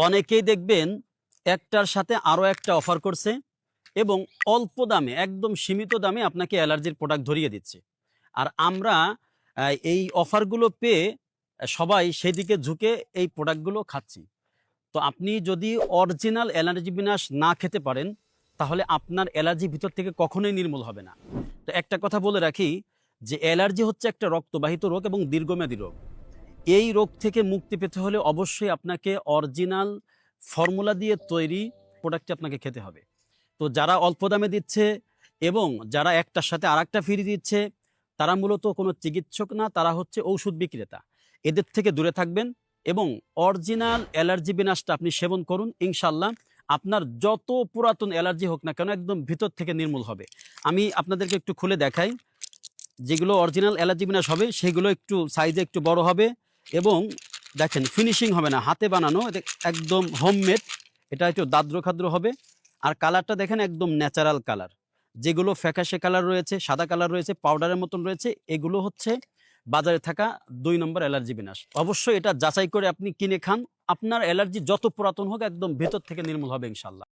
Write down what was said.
অনেকেই দেখবেন একটার সাথে আরো একটা অফার করছে এবং অল্প দামে একদম সীমিত দামে আপনাকে অ্যালার্জির প্রোডাক্ট ধরিয়ে দিচ্ছে। আর আমরা এই অফারগুলো পেয়ে সবাই সেদিকে ঝুঁকে এই প্রোডাক্টগুলো খাচ্ছি। তো আপনি যদি অরিজিনাল অ্যালার্জি বিনাশ না খেতে পারেন তাহলে আপনার অ্যালার্জি ভিতর থেকে কখনোই নির্মূল হবে না। তো একটা কথা বলে রাখি যে অ্যালার্জি হচ্ছে একটা রক্তবাহিত রোগ এবং দীর্ঘমেয়াদী রোগ। এই রোগ থেকে মুক্তি পেতে হলে অবশ্যই আপনাকে অরিজিনাল ফর্মুলা দিয়ে তৈরি প্রোডাক্টটি আপনাকে খেতে হবে। তো যারা অল্প দামে দিচ্ছে এবং যারা একটার সাথে আরেকটা ফ্রি দিচ্ছে তারা মূলত কোনো চিকিৎসক না, তারা হচ্ছে ঔষধ বিক্রেতা। এদের থেকে দূরে থাকবেন এবং অরিজিনাল অ্যালার্জি বিনাশটা আপনি সেবন করুন। ইনশাল্লাহ আপনার যত পুরাতন অ্যালার্জি হোক না কেন একদম ভিতর থেকে নির্মূল হবে। আমি আপনাদেরকে একটু খুলে দেখাই। যেগুলো অরিজিনাল অ্যালার্জি বিনাশ হবে সেগুলো একটু সাইজে একটু বড় হবে এবং দেখেন ফিনিশিং হবে না, হাতে বানানো, এটা একদম হোমমেড। এটা একটু দাদ্র খাদ্র হবে। আর কালারটা দেখেন একদম ন্যাচারাল কালার। যেগুলো ফ্যাকাশে কালার রয়েছে, সাদা কালার রয়েছে, পাউডারের মতন রয়েছে, এগুলো হচ্ছে বাজারে থাকা 2 নম্বর অ্যালার্জি বিনাশ। অবশ্যই এটা যাচাই করে আপনি কিনে খান। আপনার অ্যালার্জি যত পুরাতন হোক একদম ভেতর থেকে নির্মূল হবে ইনশাল্লাহ।